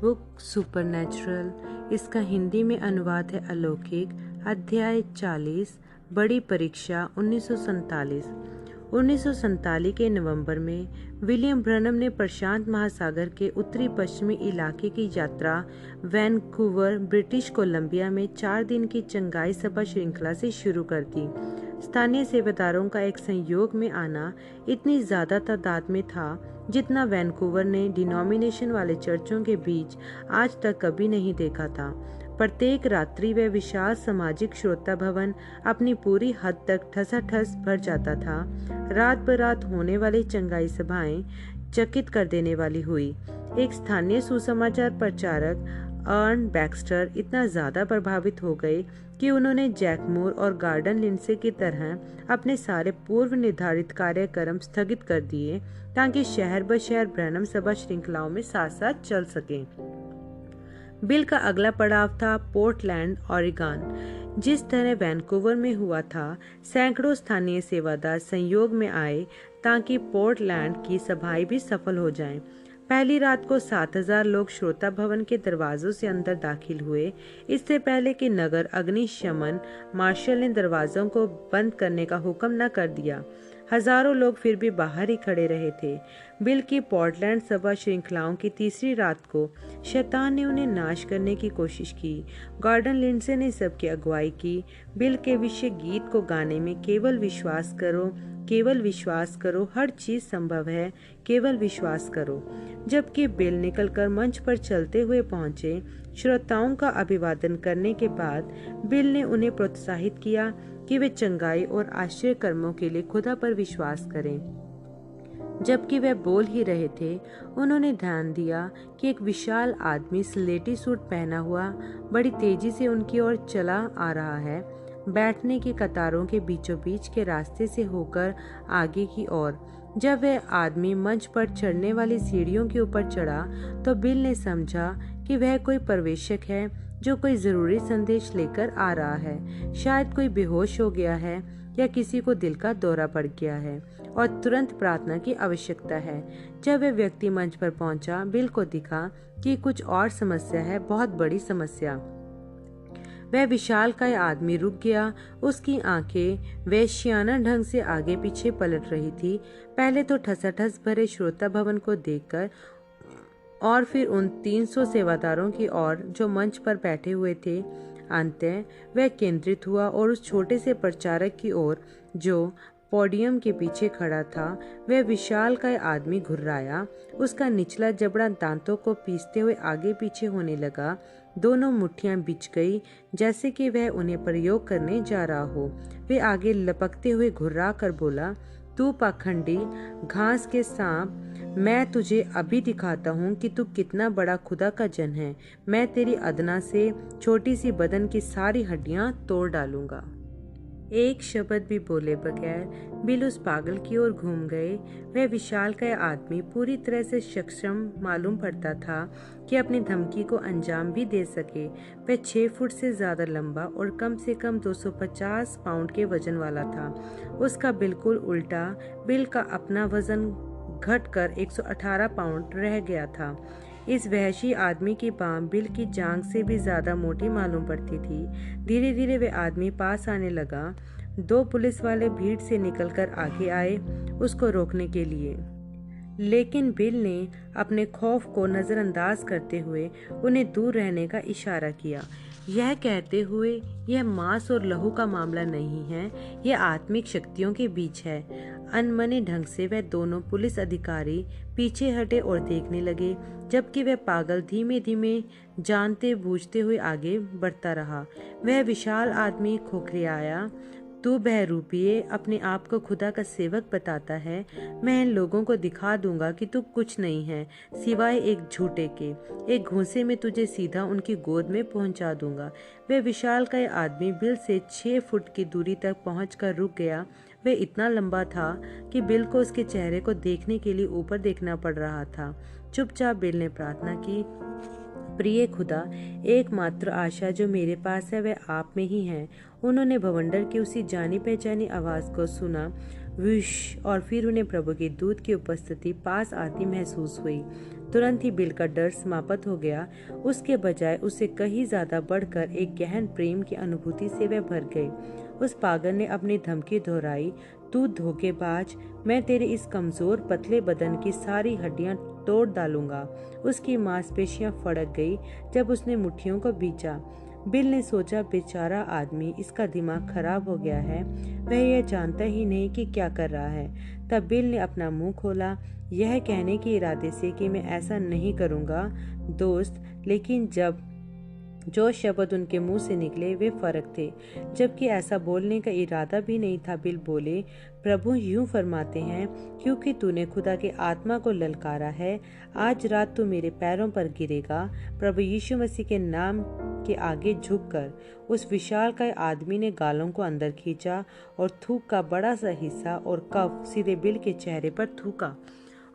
Book supernatural, इसका हिंदी में अनुवाद है अलौकिक, अध्याय 40, बड़ी परीक्षा 1947। 1947 के नवंबर में विलियम ब्रनम ने प्रशांत महासागर के उत्तरी पश्चिमी इलाके की यात्रा वैनकूवर, ब्रिटिश कोलंबिया में 4 दिन की चंगाई सभा श्रृंखला से शुरू कर दी। स्थानीय सेवादारों का एक संयोग में आना इतनी ज्यादा तादाद में था जितना वैनकूवर ने डिनोमिनेशन वाले चर्चों के बीच आज तक कभी नहीं देखा था। प्रत्येक रात्रि वह विशाल सामाजिक श्रोता भवन अपनी पूरी हद तक ठसाठस भर जाता था। रात बरात होने वाली चंगाई सभाएं चकित कर देने वाली हुई। एक स्थानीय सुसमाचार प्रचारक अर्न बैक्स्टर इतना ज्यादा प्रभावित हो गए कि उन्होंने जैक मूर और गार्डन लिंडसे की तरह अपने सारे पूर्व निर्धारित कार्यक्रम स्थगित कर दिए ताकि शहर ब शहर ब्रैनम सभा श्रृंखलाओं में साथ साथ चल सके। बिल का अगला पड़ाव था पोर्टलैंड, ओरेगन। जिस तरह वैनकूवर में हुआ था, सैकड़ों स्थानीय सेवादार संयोग में आए ताकि पोर्टलैंड की सभाएं भी सफल हो जाएं। पहली रात को 7000 लोग श्रोता भवन के दरवाजों से अंदर दाखिल हुए, इससे पहले कि नगर अग्निशमन मार्शल ने दरवाजों को बंद करने का हुक्म न कर दिया। हजारों लोग फिर भी बाहर ही खड़े रहे थे। बिल की पोर्टलैंड सभा श्रृंखलाओं की तीसरी रात को शैतान ने उन्हें नाश करने की कोशिश की। गॉर्डन लिंडसे ने सबकी अगुवाई की। बिल के विषय गीत को गाने में केवल विश्वास करो, केवल विश्वास करो, हर चीज संभव है, केवल विश्वास करो। जबकि बिल निकलकर मंच पर चलते हुए पहुंचे, श्रोताओं का अभिवादन करने के बाद बिल ने उन्हें प्रोत्साहित किया कि वे चंगाई और आश्चर्य कर्मों के लिए खुदा पर विश्वास करें। जबकि वह बोल ही रहे थे, उन्होंने ध्यान दिया कि एक विशाल आदमी स्लेटी सूट पहना हुआ बड़ी तेजी से उनकी ओर चला आ रहा है, बैठने की कतारों के बीचों बीच के रास्ते से होकर आगे की ओर। जब वह आदमी मंच पर चढ़ने वाली सीढ़ियों के ऊपर चढ़ा तो बिल ने समझा कि वह कोई प्रवेशक है जो कोई जरूरी संदेश लेकर आ रहा है। शायद कोई बेहोश हो गया है या किसी को दिल का दौरा पड़ गया है और तुरंत प्रार्थना की आवश्यकता है। जब वह व्यक्ति मंच पर पहुंचा, बिल को दिखा कि कुछ और समस्या है, बहुत बड़ी समस्या। वह विशालकाय आदमी रुक गया। उसकी आंखें वेश्याना ढंग से आगे पीछे पलट रही थी, पहले तो ठसाठस भरे श्रोता भवन को देखकर और फिर उन 300 सेवादारों की ओर जो मंच पर बैठे हुए थे। अंततः वह केंद्रित हुआ और उस छोटे से प्रचारक की ओर जो पोडियम के पीछे खड़ा था। वह विशालकाय आदमी घुर्राया। उसका निचला जबड़ा दांतों को पीसते हुए आगे पीछे होने लगा। दोनों मुट्ठियां बिछ गई जैसे कि वह उन्हें प्रयोग करने जा रहा हो। वे आगे लपकते हुए घुर्रा कर बोला, तू पाखंडी घास के सांप, मैं तुझे अभी दिखाता हूँ कि तू कितना बड़ा खुदा का जन है। मैं तेरी अदना से छोटी सी बदन की सारी हड्डियां तोड़ डालूंगा। एक शब्द भी बोले बगैर बिल उस पागल की ओर घूम गए। वह विशालकाय आदमी पूरी तरह से सक्षम मालूम पड़ता था कि अपनी धमकी को अंजाम भी दे सके। वह 6 फुट से ज्यादा लंबा और कम से कम 250 पाउंड के वजन वाला था। उसका बिल्कुल उल्टा, बिल का अपना वजन घटकर 118 पाउंड रह गया था। इस वहशी आदमी की बांह बिल की जांघ से भी ज्यादा मोटी मालूम पड़ती थी। धीरे धीरे वह आदमी पास आने लगा। 2 पुलिस वाले भीड़ से निकलकर आगे आए उसको रोकने के लिए, लेकिन बिल ने अपने खौफ को नजरअंदाज करते हुए उन्हें दूर रहने का इशारा किया, यह कहते हुए यह मांस और लहू का मामला नहीं है, यह आत्मिक शक्तियों के बीच है। अनमने ढंग से वह दोनों पुलिस अधिकारी पीछे हटे और देखने लगे, जबकि वह पागल धीमे धीमे जानते बूझते हुए आगे बढ़ता रहा। वह विशाल आदमी खोखरियाया, तू बहरूपिये अपने आप को खुदा का सेवक बताता है। मैं इन लोगों को दिखा दूंगा कि तू कुछ नहीं है सिवाय एक झूठे के। एक घूंसे में तुझे सीधा उनकी गोद में पहुंचा दूंगा। वह विशालकाय आदमी बिल से 6 फुट की दूरी तक पहुंचकर रुक गया। वह इतना लंबा था कि बिल को उसके चेहरे को देखने के लिए ऊपर देखना पड़ रहा था। चुपचाप बिल ने प्रार्थना की, प्रिय खुदा, एकमात्र आशा जो मेरे पास है वह आप में ही है। उन्होंने भवंडर की उसी जानी पहचानी आवाज को सुना, विश, और फिर उन्हें प्रभु के दूत की उपस्थिति पास आती महसूस हुई। तुरंत ही बिल का डर समाप्त हो गया। उसके बजाय उसे कहीं ज्यादा बढ़कर एक गहन प्रेम की अनुभूति से वह भर गई। उस पागल ने अपनी धमकी दोहराई, तू धोखेबाज, मैं तेरे इस कमजोर पतले बदन की सारी हड्डियां तोड़ डालूंगा। उसकी मांसपेशियां फड़क गई जब उसने मुट्ठियों को बीचा। बिल ने सोचा, बेचारा आदमी, इसका दिमाग खराब हो गया है, वह यह जानता ही नहीं कि क्या कर रहा है। तब बिल ने अपना मुंह खोला, यह कहने के इरादे से कि मैं ऐसा नहीं करूंगा दोस्त, लेकिन जो शब्द उनके मुंह से निकले वे फर्क थे, जबकि ऐसा बोलने का इरादा भी नहीं था। बिल बोले, प्रभु यूं फरमाते हैं, क्योंकि तूने खुदा के आत्मा को ललकारा है, आज रात तू मेरे पैरों पर गिरेगा। प्रभु यीशु मसीह के नाम के आगे झुककर उस विशालकाय आदमी ने गालों को अंदर खींचा और थूक का बड़ा सा हिस्सा और कफ सीधे बिल के चेहरे पर थूका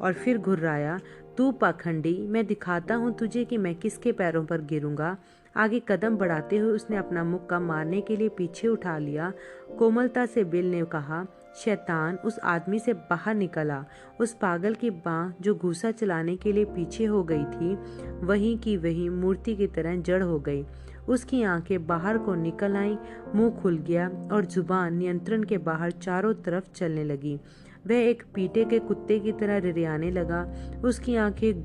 और फिर घुर्राया, तू पाखंडी, मैं दिखाता हूँ तुझे कि मैं किसके पैरों पर गिरूंगा। आगे कदम बढ़ाते हुए उसने अपना मुक्का मारने के लिए पीछे उठा लिया। कोमलता से बिल ने कहा, शैतान, उस आदमी से बाहर निकला। उस पागल की बांह जो घूसा चलाने के लिए पीछे हो गई थी, वहीं की वहीं मूर्ति की तरह जड़ हो गई। उसकी आंखें बाहर को निकल आईं, मुंह खुल गया और जुबान नियंत्रण के बाहर चारों तरफ चलने लगी। वह एक पीटे के कुत्ते की तरह रिरियाने लगा। उसकी आंखें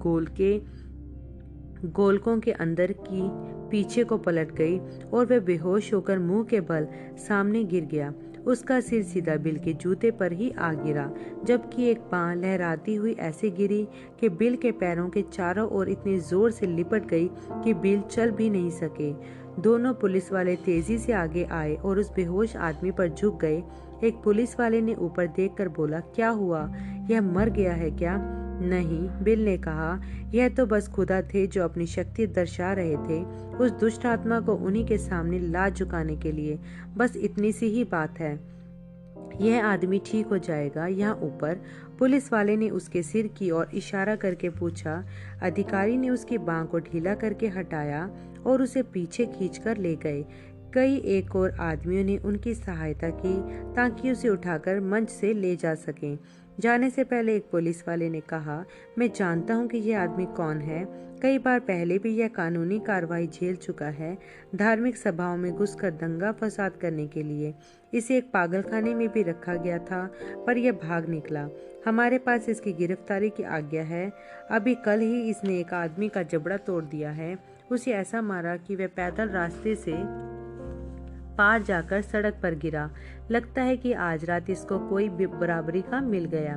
गोलकों के अंदर की पीछे को पलट गई और वह बेहोश होकर मुंह के बल सामने गिर गया। उसका सिर सीधा बिल के जूते पर ही आ गिरा, जबकि एक पांव लहराती हुई ऐसे गिरी कि बिल के पैरों के चारों ओर इतनी जोर से लिपट गई कि बिल चल भी नहीं सके। दोनों पुलिस वाले तेजी से आगे आए और उस बेहोश आदमी पर झुक गए। एक पुलिस वाले ने ऊपर देखकर बोला, क्या हुआ, यह मर गया है क्या? नहीं, बिल ने कहा, यह तो बस खुदा थे जो अपनी शक्ति दर्शा रहे थे उस दुष्ट आत्मा को उन्हीं के सामने लाज झुकाने के लिए। बस इतनी सी ही बात है, यह आदमी ठीक हो जाएगा। यहाँ ऊपर पुलिस वाले ने उसके सिर की ओर इशारा करके पूछा। अधिकारी ने उसकी बांह को ढीला करके हटाया और उसे पीछे खींचकर ले गए। कई एक और आदमियों ने उनकी सहायता की ताकि उसे उठाकर मंच से ले जा सकें। जाने से पहले एक पुलिस वाले ने कहा, मैं जानता हूं कि यह आदमी कौन है। कई बार पहले भी यह कानूनी कार्रवाई झेल चुका है, धार्मिक सभाओं में घुसकर दंगा फसाद करने के लिए। इसे एक पागलखाने में भी रखा गया था, पर यह भाग निकला। हमारे पास इसकी गिरफ्तारी की आज्ञा है। अभी कल ही इसने एक आदमी का जबड़ा तोड़ दिया है, उसे ऐसा मारा कि वह पैदल रास्ते से पार जाकर सड़क पर गिरा। लगता है कि आज रात इसको कोई बराबरी का मिल गया।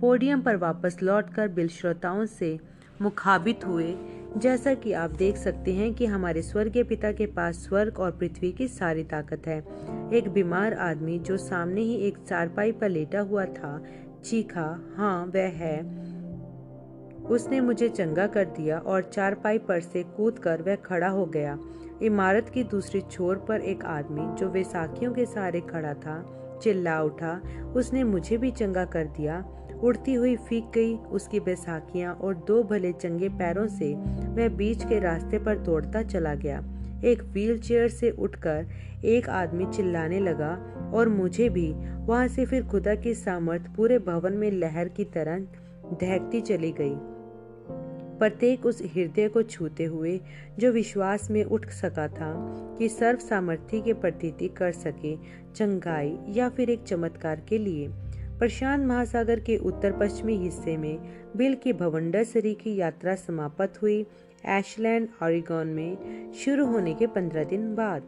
पोडियम पर वापस लौटकर बिल श्रोताओं से मुखाबित हुए। जैसा कि आप देख सकते हैं कि हमारे स्वर्गीय पिता के पास स्वर्ग और पृथ्वी की सारी ताकत है। एक बीमार आदमी जो सामने ही एक चारपाई पर लेटा हुआ था चीखा, हाँ वह है, उसने मुझे चंगा कर दिया। और चारपाई पर से कूदकर वह खड़ा हो गया। इमारत की दूसरी छोर पर एक आदमी जो वैसाखियों के सहारे खड़ा था चिल्ला उठा, उसने मुझे भी चंगा कर दिया। उड़ती हुई फीक गई उसकी बैसाखियां और दो भले चंगे पैरों से वह बीच के रास्ते पर दौड़ता चला गया। एक व्हीलचेयर से उठकर एक आदमी चिल्लाने लगा और मुझे भी। वहां से फिर खुदा की सामर्थ पूरे भवन में लहर की तरह दहकती चली गई, प्रत्येक उस हृदय को छूते हुए जो विश्वास में उठ सका था कि सर्व सामर्थ्य के प्रतीति कर सके, चंगाई या फिर एक चमत्कार के लिए। प्रशांत महासागर के उत्तर पश्चिमी हिस्से में बिल की भवंडरसरी की यात्रा समाप्त हुई। एशलैंड, ओरेगन में शुरू होने के 15 दिन बाद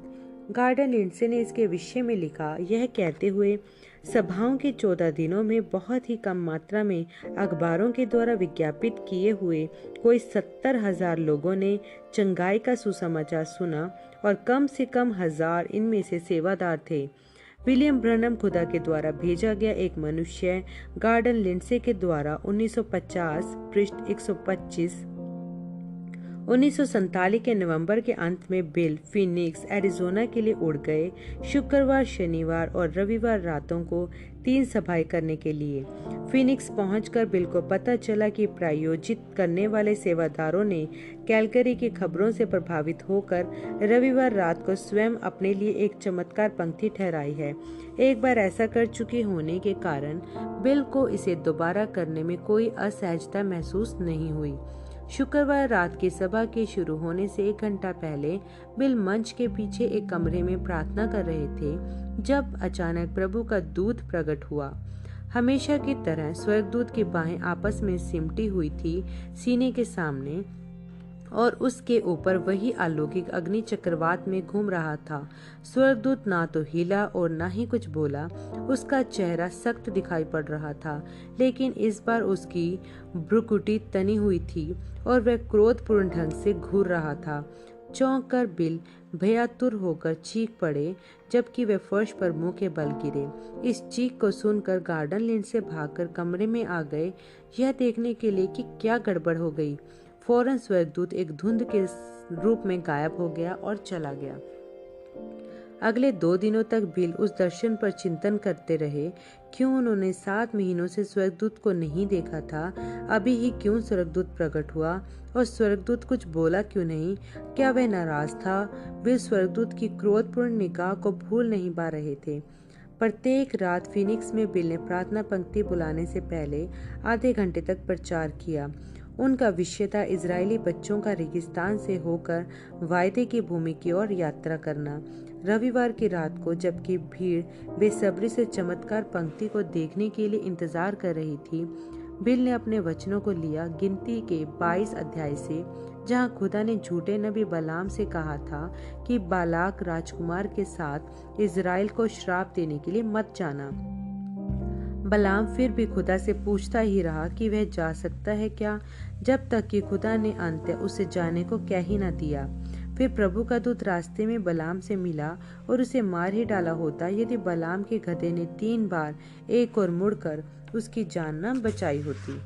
गार्डन लिंडसे ने इसके विषय में लिखा, यह कहते हुए, सभाओं के 14 दिनों में बहुत ही कम मात्रा में अखबारों के द्वारा विज्ञापित किए हुए कोई 70,000 लोगों ने चंगाई का सुसमाचार सुना और कम से कम 1000 इनमें से सेवादार थे। विलियम ब्रनम खुदा के द्वारा भेजा गया एक मनुष्य गार्डन लिंडसे के द्वारा 1950 पृष्ठ 125 1947 के नवंबर के अंत में बिल फीनिक्स, एरिजोना के लिए उड़ गए। शुक्रवार, शनिवार और रविवार रातों को 3 सभाएं करने के लिए फीनिक्स पहुंचकर बिल को पता चला कि प्रायोजित करने वाले सेवादारों ने कैलगरी की खबरों से प्रभावित होकर रविवार रात को स्वयं अपने लिए एक चमत्कार पंक्ति ठहराई है। एक बार ऐसा कर चुके होने के कारण बिल को इसे दोबारा करने में कोई असहजता महसूस नहीं हुई। शुक्रवार रात की सभा के शुरू होने से 1 घंटा पहले बिल मंच के पीछे एक कमरे में प्रार्थना कर रहे थे जब अचानक प्रभु का दूत प्रकट हुआ। हमेशा की तरह स्वर्गदूत की बाहें आपस में सिमटी हुई थी सीने के सामने और उसके ऊपर वही अलौकिक अग्नि चक्रवात में घूम रहा था। स्वर्गदूत ना तो हिला और ना ही कुछ बोला। उसका चेहरा सख्त दिखाई पड़ रहा था, लेकिन इस बार उसकी भ्रुकुटी तनी हुई थी और वह क्रोधपूर्ण ढंग से घूर रहा था। चौंक कर बिल भयातुर होकर चीख पड़े, जबकि वे फर्श पर मुंह के बल गिरे। इस चीख को सुनकर गार्डन लेन से भागकर कमरे में आ गए, यह देखने के लिए कि क्या गड़बड़ हो गई। फौरन स्वर्गदूत एक धुंध के रूप में गायब हो गया और चला गया। अगले 2 दिनों तक बिल उस दर्शन पर चिंतन करते रहे। क्यों उन्होंने 7 महीनों से स्वर्गदूत को नहीं देखा था? अभी ही क्यों स्वर्गदूत प्रकट हुआ और स्वर्गदूत कुछ बोला क्यों नहीं? क्या वह नाराज था? बिल स्वर्गदूत की क्रोधपूर्ण निगाह को भूल नहीं पा रहे थे। प्रत्येक रात फीनिक्स में बिल ने प्रार्थना पंक्ति बुलाने से पहले आधे घंटे तक प्रचार किया। उनका विषय था इजरायली बच्चों का रेगिस्तान से होकर वायदे की भूमि की ओर यात्रा करना। रविवार की रात को जबकि भीड़ बेसब्री से चमत्कार पंक्ति को देखने के लिए इंतजार कर रही थी, बिल ने अपने वचनों को लिया गिनती के 22 अध्याय से, जहां खुदा ने झूठे नबी बलाम से कहा था कि बालाक राजकुमार के साथ इजराइल को श्राप देने के लिए मत जाना। बलाम फिर भी खुदा से पूछता ही रहा कि वह जा सकता है क्या, जब तक कि खुदा ने अंत उसे जाने को कह ही न दिया। फिर प्रभु का दूत रास्ते में बलाम से मिला और उसे मार ही डाला होता यदि बलाम के गधे ने 3 बार एक और मुड़कर उसकी जान न बचाई होती।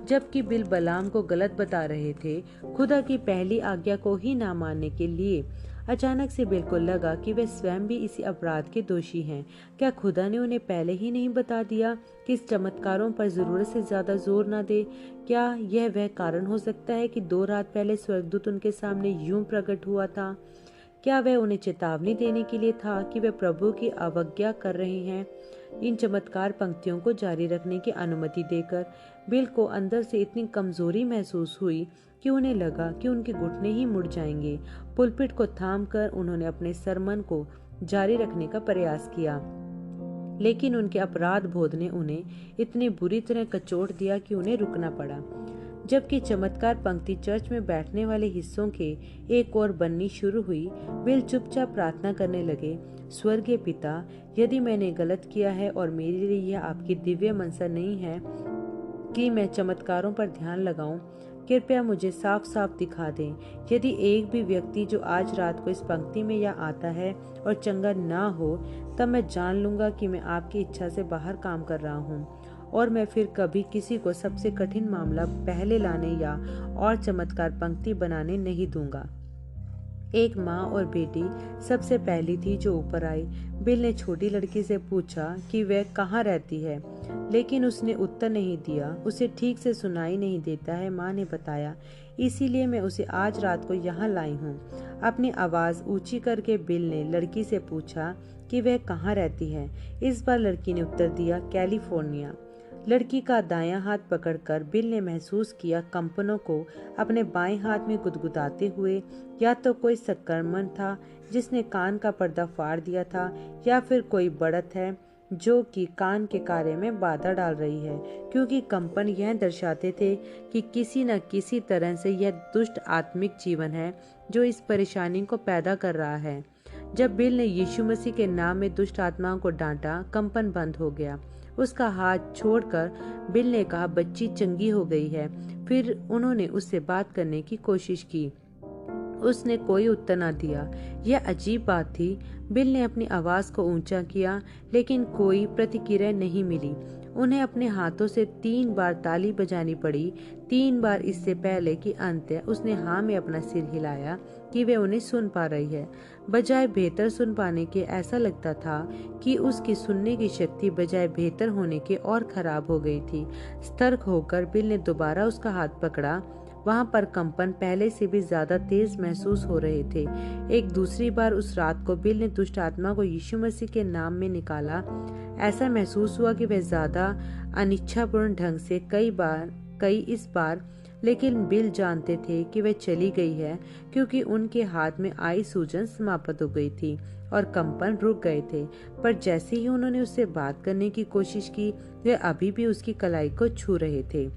जबकि बिल बलाम को गलत बता रहे थे, खुदा की पहली आज्ञा को ही ना मानने के लिए, अचानक से बिल को लगा कि वे स्वयं भी इसी अपराध के दोषी हैं। क्या खुदा ने उन्हें पहले ही नहीं बता दिया कि इस चमत्कारों पर जरूरत से ज्यादा जोर न दे? क्या यह वह कारण हो सकता है कि 2 रात पहले स्वर्गदूत उनके सामने यूं प्रकट हुआ था? क्या वह उन्हें चेतावनी देने के लिए था कि वे प्रभु की अवज्ञा कर रहे हैं? इन चमत्कार पंक्तियों को जारी रखने की अनुमति देकर बिल को अंदर से इतनी कमजोरी महसूस हुई कि उन्हें लगा कि उनके घुटने ही मुड़ जाएंगे। पुलपिट को थामकर उन्होंने अपने सरमन को जारी रखने का प्रयास किया, लेकिन उनके अपराध बोध ने उन्हें इतनी बुरी तरह कचोट दिया कि उन्हें रुकना पड़ा। जबकि चमत्कार पंक्ति चर्च में बैठने वाले हिस्सों के एक और बननी शुरू हुई, बिल चुपचाप प्रार्थना करने लगे। स्वर्गीय पिता, यदि मैंने गलत किया है और मेरे लिए यह आपकी दिव्य मनसा नहीं है कि मैं चमत्कारों पर ध्यान लगाऊं, कृपया मुझे साफ साफ दिखा दें। यदि एक भी व्यक्ति जो आज रात को इस पंक्ति में या आता है और चंगा ना हो, तब मैं जान लूंगा कि मैं आपकी इच्छा से बाहर काम कर रहा हूँ और मैं फिर कभी किसी को सबसे कठिन मामला पहले लाने या और चमत्कार पंक्ति बनाने नहीं दूंगा। एक माँ और बेटी सबसे पहली थी जो ऊपर आई। बिल ने छोटी लड़की से पूछा कि वह कहाँ रहती है, लेकिन उसने उत्तर नहीं दिया। उसे ठीक से सुनाई नहीं देता है, माँ ने बताया, इसीलिए मैं उसे आज रात को यहाँ लाई हूँ। अपनी आवाज ऊंची करके बिल ने लड़की से पूछा कि वह कहाँ रहती है। इस बार लड़की ने उत्तर दिया, कैलिफोर्निया। लड़की का दायां हाथ पकड़कर बिल ने महसूस किया कंपनों को अपने बाएं हाथ में गुदगुदाते हुए। या तो कोई संक्रमण था जिसने कान का पर्दा फाड़ दिया था, या फिर कोई बढ़त है जो कि कान के कार्य में बाधा डाल रही है, क्योंकि कंपन यह दर्शाते थे कि किसी न किसी तरह से यह दुष्ट आत्मिक जीवन है जो इस परेशानी को पैदा कर रहा है। जब बिल ने यीशु मसीह के नाम में दुष्ट आत्माओं को डांटा, कंपन बंद हो गया। उसका हाथ छोड़कर बिल ने कहा, बच्ची चंगी हो गई है। फिर उन्होंने उससे बात करने की कोशिश की। उसने कोई उत्तर न दिया। यह अजीब बात थी। बिल ने अपनी आवाज को ऊंचा किया, लेकिन कोई प्रतिक्रिया नहीं मिली। उन्हें अपने हाथों से 3 बार ताली बजानी पड़ी, 3 बार, इससे पहले कि अंततः उसने हाँ में अपना सिर हिलाया कि वह उन्हें सुन पा रही है। बजाय बेहतर सुन पाने के ऐसा लगता था कि उसकी सुनने की शक्ति बजाय बेहतर होने के और खराब हो गई थी। सतर्क होकर बिल ने दोबारा उसका हाथ पकड़ा। वहां पर कंपन पहले से भी ज्यादा तेज महसूस हो रहे थे। एक दूसरी बार उस रात को बिल ने दुष्ट आत्मा को यीशु मसीह के नाम में निकाला। ऐसा महसूस हुआ कि वह ज्यादा अनिच्छापूर्ण ढंग से कई इस बार, लेकिन बिल जानते थे कि वह चली गई है, क्योंकि उनके हाथ में आई सूजन समाप्त हो गई थी और कंपन रुक गए थे। पर जैसे ही उन्होंने उससे बात करने की कोशिश की, वे अभी भी उसकी कलाई को छू रहे थे।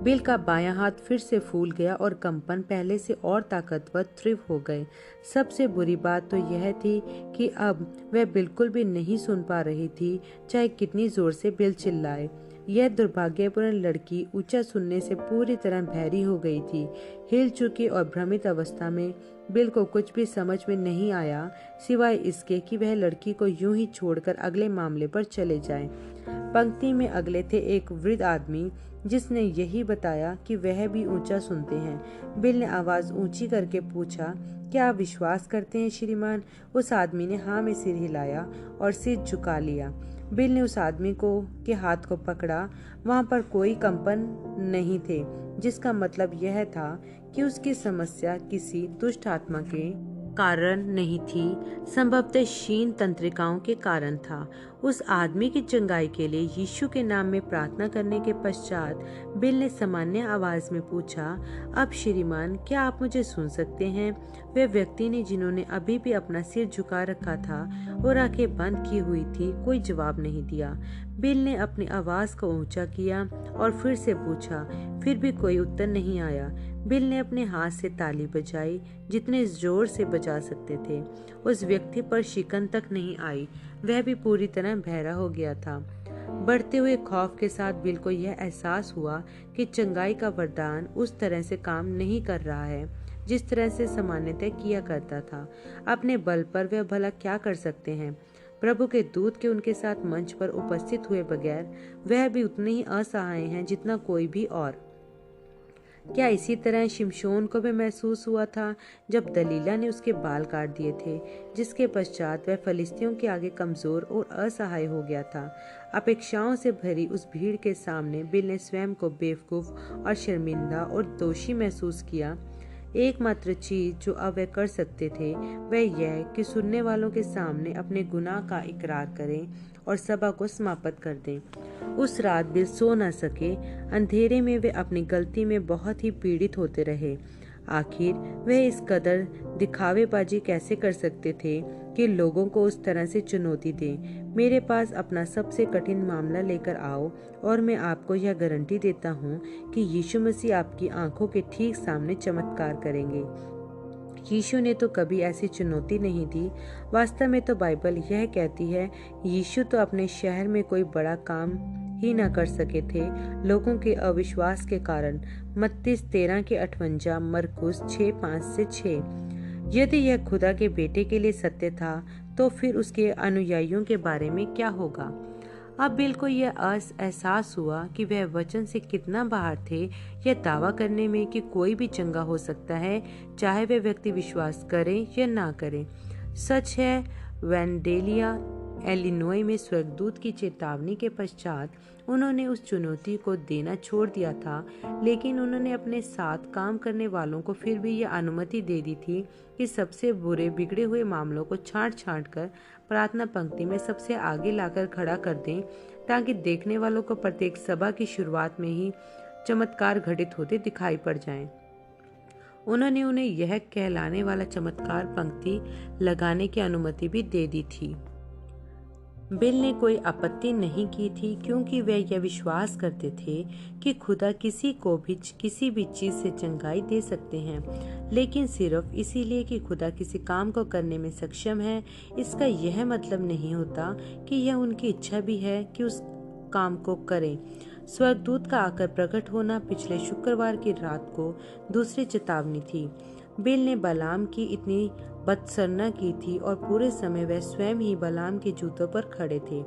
बिल का बायां हाथ फिर से फूल गया और कंपन पहले से और ताकतवर तीव्र हो गए। सबसे बुरी बात तो यह थी कि अब वह बिल्कुल भी नहीं सुन पा रही थी, चाहे कितनी जोर से बिल चिल्लाए। यह दुर्भाग्यपूर्ण लड़की ऊंचा सुनने से पूरी तरह बहरी हो गई थी। हिल चुकी और भ्रमित अवस्था में बिल को कुछ भी समझ में नहीं आया, सिवाय इसके कि वह लड़की को यूं ही छोड़कर अगले मामले पर चले जाए। पंक्ति में अगले थे एक वृद्ध आदमी, जिसने यही बताया कि वह भी ऊंचा सुनते हैं। बिल ने आवाज ऊंची करके पूछा, क्या आप विश्वास करते हैं श्रीमान? उस आदमी ने हाँ में सिर हिलाया और सिर झुका लिया। बिल ने उस आदमी के हाथ को पकड़ा। वहां पर कोई कंपन नहीं थे, जिसका मतलब यह था कि उसकी समस्या किसी दुष्ट आत्मा के कारण नहीं थी, संभवतः क्षीण तंत्रिकाओं के कारण था। उस आदमी की चंगाई के लिए यीशु के नाम में प्रार्थना करने के पश्चात बिल ने सामान्य आवाज में पूछा, अब श्रीमान, क्या आप मुझे सुन सकते हैं? वह व्यक्ति ने, जिन्होंने अभी भी अपना सिर झुका रखा था और आंखें बंद की हुई थी, कोई जवाब नहीं दिया। बिल ने अपनी आवाज को ऊंचा किया और फिर से पूछा, फिर भी कोई उत्तर नहीं आया। बिल ने अपने हाथ से ताली बजाई, जितने जोर से बजा सकते थे। उस व्यक्ति पर शिकन तक नहीं आई, वह भी पूरी तरह बहरा हो गया था। बढ़ते हुए खौफ के साथ बिल को यह एहसास हुआ कि चंगाई का वरदान उस तरह से काम नहीं कर रहा है जिस तरह से सामान्यतः किया करता था। अपने बल पर वह भला क्या कर सकते हैं? प्रभु के दूत के उनके साथ मंच पर उपस्थित हुए बगैर वह भी उतने ही असहाय हैं जितना कोई भी और। क्या इसी तरह शिमशोन को भी महसूस हुआ था जब दलीला ने उसके बाल काट दिए थे, जिसके पश्चात वह फलिस्तियों के आगे कमजोर और असहाय हो गया था। अपेक्षाओं से भरी उस भीड़ के सामने बिल ने स्वयं को बेवकूफ और शर्मिंदा और दोषी महसूस किया। एकमात्र चीज जो अब वह कर सकते थे वह यह कि सुनने वालों के सामने अपने गुनाह का इकरार करें और सभा को समाप्त कर दें। उस रात बिल सो न सके। अंधेरे में वे अपनी गलती में बहुत ही पीड़ित होते रहे। आखिर वह इस कदर दिखावेबाजी कैसे कर सकते थे कि लोगों को उस तरह से चुनौती दें। मेरे पास अपना सबसे कठिन मामला लेकर आओ और मैं आपको यह गारंटी देता हूँ कि यीशु मसीह आपकी आंखों के ठीक सामने चमत्कार करेंगे। यीशु ने तो कभी ऐसी चुनौती नहीं दी। वास्तव में तो बाइबल यह कहती है, यीशु तो अपने शहर में कोई बड़ा काम ही न कर सके थे लोगों के अविश्वास के कारण। मत्ती 13:58, मरकुस 6:5-6। यदि यह खुदा के बेटे के लिए सत्य था, तो फिर उसके अनुयायियों के बारे में क्या होगा? अब बिल को यह एहसास हुआ कि वह वचन से कितना बाहर थे यह दावा करने में कि कोई भी चंगा हो सकता है, चाहे वह व्यक्ति विश्वास करे या ना करे। सच है, वैनडेलिया इलिनॉय में स्वर्गदूत की चेतावनी के पश्चात उन्होंने उस चुनौती को देना छोड़ दिया था, लेकिन उन्होंने अपने साथ काम करने वालों को फिर भी यह अनुमति दे दी थी कि सबसे बुरे बिगड़े हुए मामलों को छांट कर प्रार्थना पंक्ति में सबसे आगे लाकर खड़ा कर दें, ताकि देखने वालों को प्रत्येक सभा की शुरुआत में ही चमत्कार घटित होते दिखाई पड़ जाएं। उन्होंने उन्हें यह कहलाने वाला चमत्कार पंक्ति लगाने की अनुमति भी दे दी थी। बिल ने कोई आपत्ति नहीं की थी, क्योंकि वे यह विश्वास करते थे कि खुदा किसी को भी किसी भी चीज से चंगाई दे सकते हैं, लेकिन सिर्फ इसीलिए कि खुदा किसी काम को करने में सक्षम है, इसका यह मतलब नहीं होता कि यह उनकी इच्छा भी है कि उस काम को करें। स्वर्गदूत का आकर प्रकट होना पिछले शुक्रवार की रात को दूसरी चेतावनी थी। बिल ने बलाम की इतनी बदसरना की थी और पूरे समय वह स्वयं ही बलाम के जूतों पर खड़े थे।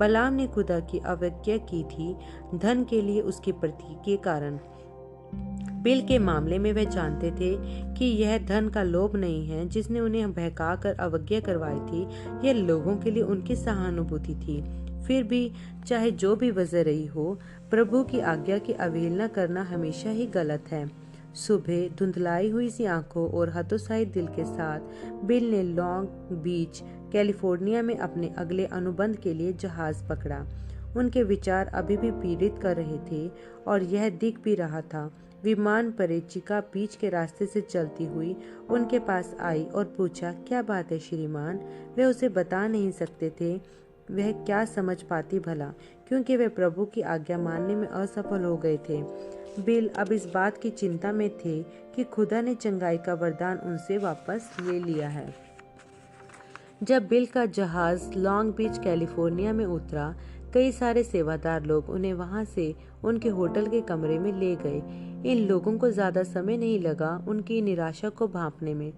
बलाम ने खुदा की अवज्ञा की थी धन के लिए उसकी प्रतीक के कारण। बिल के मामले में वे जानते थे कि यह धन का लोभ नहीं है जिसने उन्हें बहकाकर अवज्ञा करवाई थी, यह लोगों के लिए उनकी सहानुभूति थी। फिर भी चाहे जो भी वजह रही हो, प्रभु की आज्ञा की अवहेलना करना हमेशा ही गलत है। सुबह धुंधलाई हुई सी आंखों और हतोत्साहित दिल के साथ बिल ने लॉन्ग बीच कैलिफोर्निया में अपने अगले अनुबंध के लिए जहाज पकड़ा। उनके विचार अभी भी पीड़ित कर रहे थे और यह दिख भी रहा था। विमान परिचिका बीच के रास्ते से चलती हुई उनके पास आई और पूछा, क्या बात है श्रीमान? वे उसे बता नहीं सकते थे वह क्या समझ पाती भला, क्योंकि वे प्रभु की आज्ञा मानने में असफल हो गए थे। बिल अब इस बात की चिंता में थे कि खुदा ने चंगाई का वरदान उनसे वापस ले लिया है। जब बिल का जहाज लॉन्ग बीच कैलिफोर्निया में उतरा, कई सारे सेवादार लोग उन्हें वहां से उनके होटल के कमरे में ले गए। इन लोगों को ज्यादा समय नहीं लगा उनकी निराशा को भांपने में।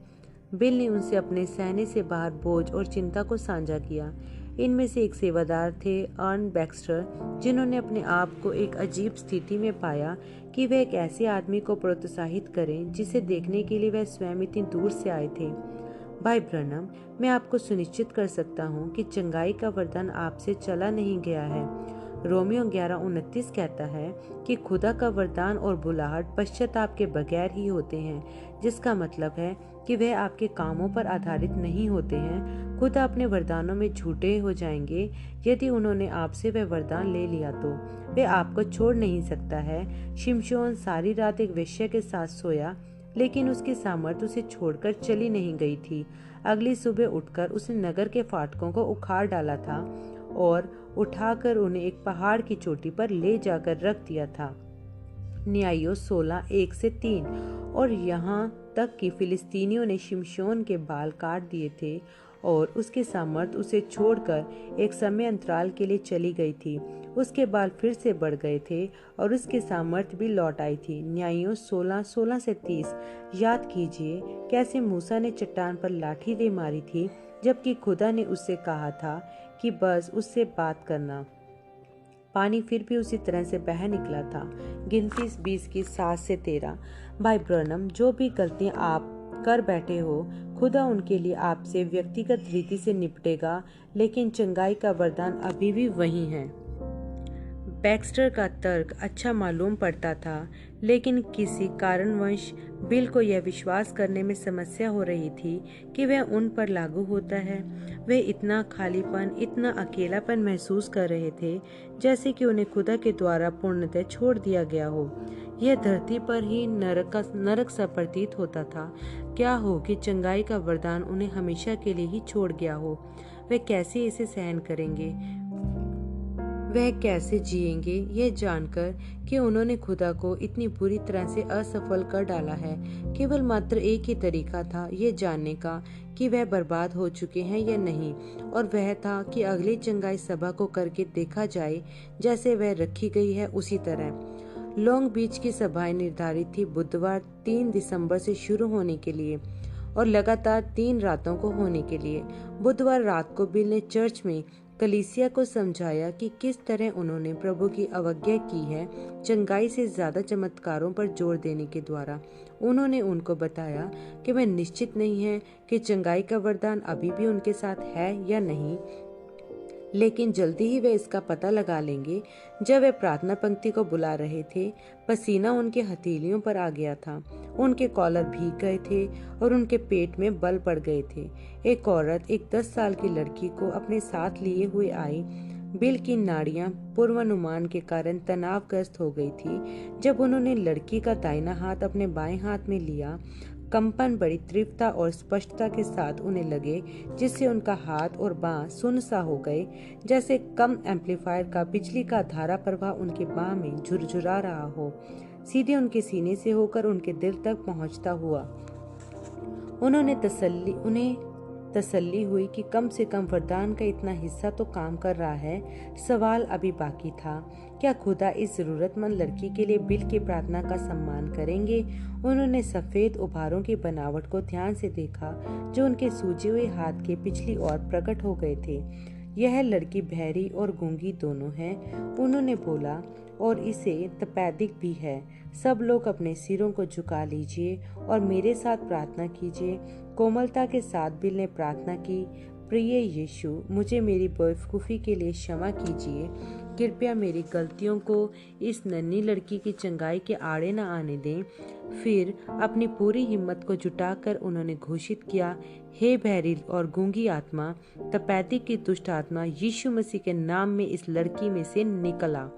बिल ने उनसे अपने सहने से बाहर बोझ और चिंता को साझा किया। इनमें से एक सेवादार थे अर्न बैक्स्टर, जिन्होंने अपने आप को एक अजीब स्थिति में पाया कि वे एक ऐसे आदमी को प्रोत्साहित करें जिसे देखने के लिए वे स्वयं इतनी दूर से आए थे। भाई ब्रनम, मैं आपको सुनिश्चित कर सकता हूँ कि चंगाई का वरदान आपसे चला नहीं गया है। रोमियो 11:29 कहता है कि खुदा का वरदान और बुलाहट पश्चाताप के बगैर ही होते हैं, जिसका मतलब है कि वह आपके कामों पर आधारित नहीं होते हैं। खुदा अपने वरदानों में झूठे हो जाएंगे। यदि उन्होंने आपसे वह वरदान ले लिया तो वे आपको छोड़ नहीं सकता है। शिमशोन सारी रात एक वेश्या के साथ सोया, लेकिन उसकी सामर्थ उसे छोड़कर चली नहीं गई थी। अगली सुबह उठकर उसने नगर के फाटकों को उखाड़ डाला था और उठाकर उन्हें एक पहाड़ की चोटी पर ले जाकर रख दिया था। न्यायों 16:1-3। और यहाँ तक कि फिलिस्तीनियों ने शिमशोन के बाल काट दिए थे और उसकी सामर्थ उसे छोड़कर एक समय अंतराल के लिए चली गई थी। उसके बाल फिर से बढ़ गए थे और उसकी सामर्थ भी लौट आई थी। न्यायों 16:16-30। याद कीजिए कैसे मूसा ने चट्टान पर लाठी दे मारी थी, जबकि खुदा ने उससे कहा था कि बस उससे बात करना। पानी फिर भी उसी तरह से बह निकला था। गिनती 20 की 7 से 13। भाई ब्रनम, जो भी गलतियां आप कर बैठे हो, खुदा उनके लिए आपसे व्यक्तिगत रीति से निपटेगा, लेकिन चंगाई का वरदान अभी भी वही है। बैक्स्टर का तर्क अच्छा मालूम पड़ता था, लेकिन किसी कारणवश बिल को यह विश्वास करने में समस्या हो रही थी कि वह उन पर लागू होता है। वे इतना खालीपन, इतना अकेलापन महसूस कर रहे थे, जैसे कि उन्हें खुदा के द्वारा पूर्णतः छोड़ दिया गया हो। यह धरती पर ही नरक सा प्रतीत होता था। क्या हो कि चंगाई का वरदान उन्हें हमेशा के लिए ही छोड़ गया हो। वे कैसे इसे सहन करेंगे? वह कैसे जिएंगे, यह जानकर कि उन्होंने खुदा को इतनी बुरी तरह से असफल कर डाला है। केवल मात्र एक ही तरीका था यह जानने का कि वह बर्बाद हो चुके हैं या नहीं, और वह था कि अगली चंगाई सभा को करके देखा जाए जैसे वह रखी गई है उसी तरह। लॉन्ग बीच की सभाएं निर्धारित थी बुधवार 3 दिसंबर से शुरू होने के लिए और लगातार 3 रातों को होने के लिए। बुधवार रात को बिल ने चर्च में कलीसिया को समझाया कि किस तरह उन्होंने प्रभु की अवज्ञा की है चंगाई से ज्यादा चमत्कारों पर जोर देने के द्वारा। उन्होंने उनको बताया कि वह निश्चित नहीं है कि चंगाई का वरदान अभी भी उनके साथ है या नहीं, लेकिन जल्दी ही वे इसका पता लगा लेंगे। जब वे प्रार्थना पंक्ति को बुला रहे थे, पसीना उनके हथेलियों पर आ गया था, उनके कॉलर भीग गए थे और उनके पेट में बल पड़ गए थे। एक औरत एक 10 साल की लड़की को अपने साथ लिए हुए आई। बिल की नाड़ियां पूर्वानुमान के कारण तनावग्रस्त हो गई थी। जब उन्होंने लड़की का दाहिना हाथ अपने बाएं हाथ में लिया, कंपन बड़ी तीव्रता और स्पष्टता के साथ उन्हें लगे, जिससे उनका हाथ और बांह सुन्न सा हो गए, जैसे कम एम्पलीफायर का बिजली का धारा प्रवाह उनके बांह में झुरझुरा रहा हो, सीधे उनके सीने से होकर उनके दिल तक पहुंचता हुआ। उन्हें तसल्ली हुई कि कम से कम वरदान का इतना हिस्सा तो काम कर रहा है। सवाल अभी बाकी था, क्या खुदा इस जरूरतमंद लड़की के लिए बिल की प्रार्थना का सम्मान करेंगे? उन्होंने सफेद उभारों की बनावट को ध्यान से देखा जो उनके सूजे हुए हाथ के पिछली ओर प्रकट हो गए थे। यह लड़की बहरी और गूंगी दोनों है। उन्होंने बोला, और इसे तपेदिक भी है। सब लोग अपने सिरों को झुका लीजिए और मेरे साथ प्रार्थना कीजिए। कोमलता के साथ बिल ने प्रार्थना की, प्रिय यीशु, मुझे मेरी बेवकूफ़ी के लिए क्षमा कीजिए। कृपया मेरी गलतियों को इस नन्ही लड़की की चंगाई के आड़े न आने दें। फिर अपनी पूरी हिम्मत को जुटाकर उन्होंने घोषित किया, हे बहरी और गूंगी आत्मा, तपेदिक की दुष्ट आत्मा यीशु मसीह के नाम में इस लड़की में से निकला।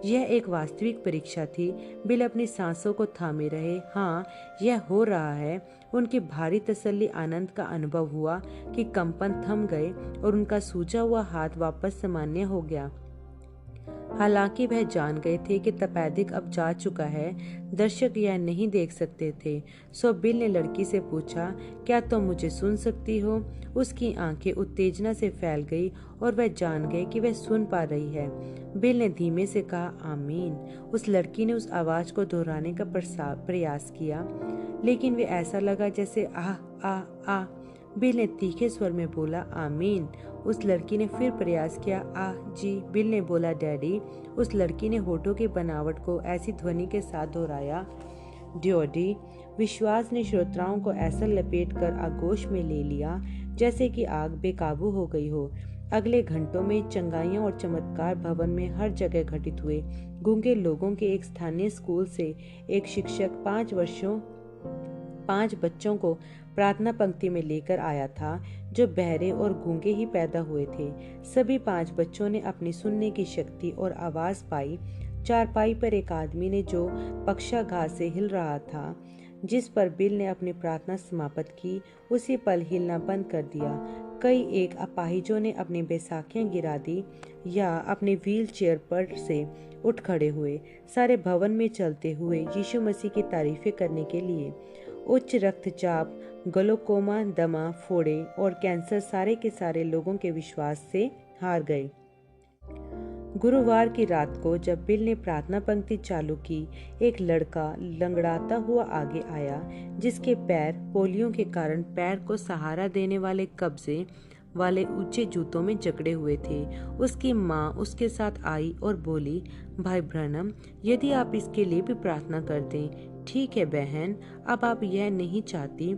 यह एक वास्तविक परीक्षा थी। बिल अपनी सांसों को थामे रहे। हाँ, यह हो रहा है। उनकी भारी तसल्ली आनंद का अनुभव हुआ कि कंपन थम गए और उनका सूजा हुआ हाथ वापस सामान्य हो गया। हालांकि वह जान गए थे कि तपेदिक अब जा चुका है, दर्शक यह नहीं देख सकते थे। सो बिल ने लड़की से पूछा, क्या तुम मुझे सुन सकती हो? उसकी आंखें उत्तेजना से फैल गई और वह जान गए कि वह सुन पा रही है। बिल ने धीमे से कहा, आमीन। उस लड़की ने उस आवाज को दोहराने का प्रयास किया, लेकिन वे ऐसा लगा जैसे आह आह आह। बिल ने तीखे स्वर में बोला, आमीन। उस लड़की ने फिर प्रयास किया, आह जी। बिल ने बोला, डैडी। उस लड़की ने होठों की बनावट को ऐसी ध्वनि के साथ दोहराया, ड्योडी। विश्वास ने श्रोताओं को ऐसा लपेट कर आगोश में ले लिया जैसे कि आग बेकाबू हो गई हो। अगले घंटों में चंगाइयां और चमत्कार भवन में हर जगह घटित हुए। गूंगे लोगों के एक स्थानीय स्कूल से एक शिक्षक 5 बच्चों को प्रार्थना पंक्ति में लेकर आया था जो बहरे और गूंगे ही पैदा हुए थे। सभी 5 बच्चों ने अपनी सुनने की शक्ति और आवाज पाई। चारपाई पर एक आदमी ने जो पक्षाघात से हिल रहा था, जिस पर बिल ने अपनी प्रार्थना समाप्त की, उसी पल हिलना बंद कर दिया। कई एक अपाहिजों ने अपनी बैसाखियां गिरा दी या अपने व्हील चेयर पर से उठ खड़े हुए, सारे भवन में चलते हुए यीशु मसीह की तारीफें करने के लिए। उच्च रक्तचाप, ग्लूकोमा, दमा, फोड़े और कैंसर सारे के सारे लोगों के विश्वास से हार गए। गुरुवार की रात को जब बिल ने प्रार्थना पंक्ति चालू की, एक लड़का लंगड़ाता हुआ आगे आया, जिसके पैर पोलियो के कारण पैर को सहारा देने वाले कब्जे वाले ऊंचे जूतों में जकड़े हुए थे। उसकी माँ उसके साथ आई और बोली, भाई ब्रैनम, यदि आप इसके लिए भी प्रार्थना कर दें। ठीक है बहन, अब आप यह नहीं चाहती।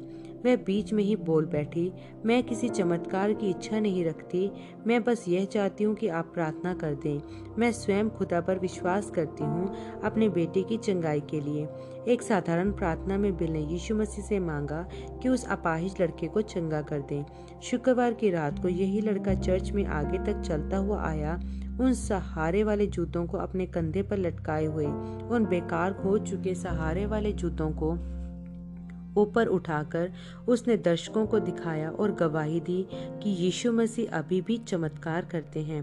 वह बीच में ही बोल बैठी, मैं किसी चमत्कार की इच्छा नहीं रखती, मैं बस यह चाहती हूँ कि आप प्रार्थना कर दें। मैं स्वयं खुदा पर विश्वास करती हूँ अपने बेटे की चंगाई के लिए। एक साधारण प्रार्थना में बिल ने यीशु मसीह से मांगा कि उस अपाहिज लड़के को चंगा कर दें। शुक्रवार की रात को यही लड़का चर्च में आगे तक चलता हुआ आया, उन सहारे वाले जूतों को अपने कंधे पर लटकाए हुए, उन बेकार हो चुके सहारे वाले जूतों को ऊपर उठाकर उसने दर्शकों को दिखाया और गवाही दी कि यीशु मसीह अभी भी चमत्कार करते हैं।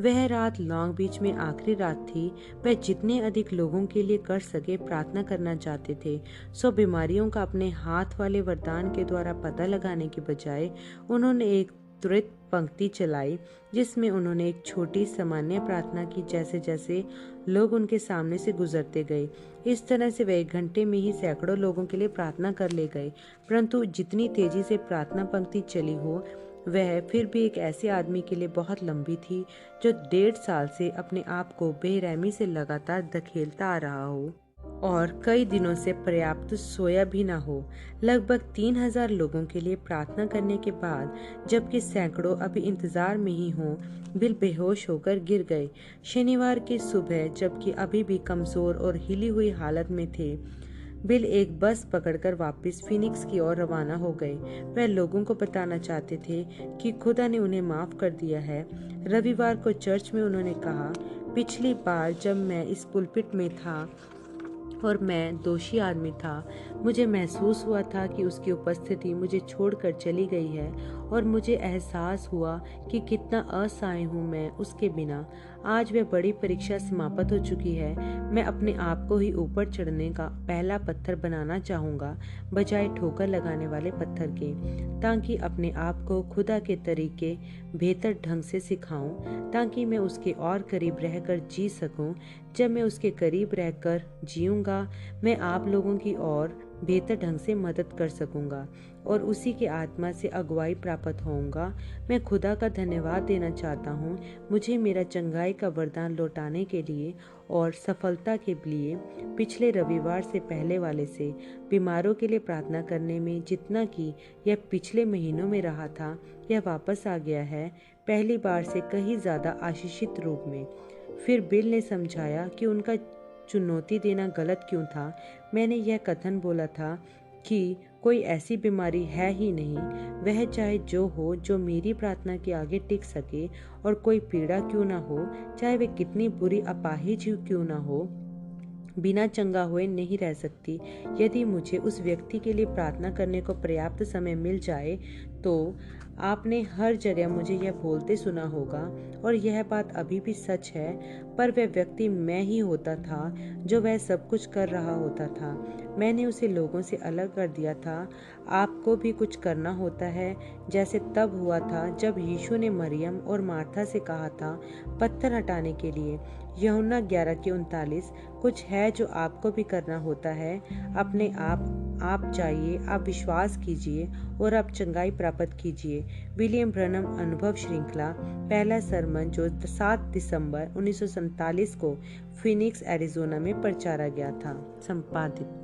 वह रात लॉन्ग बीच में आखिरी रात थी। वह जितने अधिक लोगों के लिए कर सके प्रार्थना करना चाहते थे। सो बीमारियों का अपने हाथ वाले वरदान के द्वारा पता लगाने के बजाय उन्होंने एक त्वरित पंक्ति चलाई, जिसमें उन्होंने एक छोटी सामान्य प्रार्थना की जैसे जैसे लोग उनके सामने से गुजरते गए। इस तरह से वे 1 घंटे में ही सैकड़ों लोगों के लिए प्रार्थना कर ले गए। परंतु जितनी तेजी से प्रार्थना पंक्ति चली हो, वह फिर भी एक ऐसे आदमी के लिए बहुत लंबी थी जो 1.5 साल से अपने आप को बेरहमी से लगातार धकेलता आ रहा हो और कई दिनों से पर्याप्त सोया भी न हो। लगभग 3000 लोगों के लिए प्रार्थना करने के बाद, जबकि सैकड़ों अभी इंतजार में ही हों, बिल बेहोश होकर गिर गए। शनिवार की सुबह, जबकि अभी भी कमजोर और हिली हुई हालत में थे, बिल एक बस पकड़कर वापस फिनिक्स की ओर रवाना हो गए। वह लोगों को बताना चाहते थे कि खुदा ने उन्हें माफ कर दिया है। रविवार को चर्च में उन्होंने कहा, पिछली बार जब मैं इस पुलपिट में था और मैं दोषी आदमी था, मुझे महसूस हुआ था कि उसकी उपस्थिति मुझे छोड़कर चली गई है और मुझे एहसास हुआ कि कितना असहाय हूँ मैं उसके बिना। आज वह बड़ी परीक्षा समाप्त हो चुकी है। मैं अपने आप को ही ऊपर चढ़ने का पहला पत्थर बनाना चाहूँगा, बजाय ठोकर लगाने वाले पत्थर के, ताकि अपने आप को खुदा के तरीके बेहतर ढंग से सिखाऊं, ताकि मैं उसके और करीब रहकर जी सकूं। जब मैं उसके करीब रहकर जीऊंगा, मैं आप लोगों की और बेहतर ढंग से मदद कर सकूंगा और उसी की आत्मा से अगुवाई प्राप्त होऊंगा। मैं खुदा का धन्यवाद देना चाहता हूँ मुझे मेरा चंगाई का वरदान लौटाने के लिए और सफलता के लिए। पिछले रविवार से पहले वाले से बीमारों के लिए प्रार्थना करने में जितना कि यह पिछले महीनों में रहा था, यह वापस आ गया है, पहली बार से कहीं ज़्यादा आशीषित रूप में। फिर बिल ने समझाया कि उनका चुनौती देना गलत क्यों था। मैंने यह कथन बोला था कि कोई ऐसी बीमारी है ही नहीं, वह चाहे जो हो, जो मेरी प्रार्थना के आगे टिक सके, और कोई पीड़ा क्यों ना हो, चाहे वे कितनी बुरी अपाहिज क्यों ना हो, बिना चंगा हुए नहीं रह सकती। यदि मुझे उस व्यक्ति के लिए प्रार्थना करने को पर्याप्त समय मिल जाए तो आपने हर जगह मुझे यह बोलते सुना होगा, और यह बात अभी भी सच है, पर वह व्यक्ति मैं ही होता था जो वह सब कुछ कर रहा होता था। मैंने उसे लोगों से अलग कर दिया था। आपको भी कुछ करना होता है, जैसे तब हुआ था जब यीशु ने मरियम और मार्था से कहा था पत्थर हटाने के लिए। यूहन्ना 11:39। कुछ है जो आपको भी करना होता है। अपने आप जाइए, आप विश्वास कीजिए और आप चंगाई प्राप्त कीजिए। विलियम ब्रनम अनुभव श्रृंखला, पहला सरमन जो 7 दिसंबर 1947 को फिनिक्स एरिजोना में प्रचारा गया था। संपादित।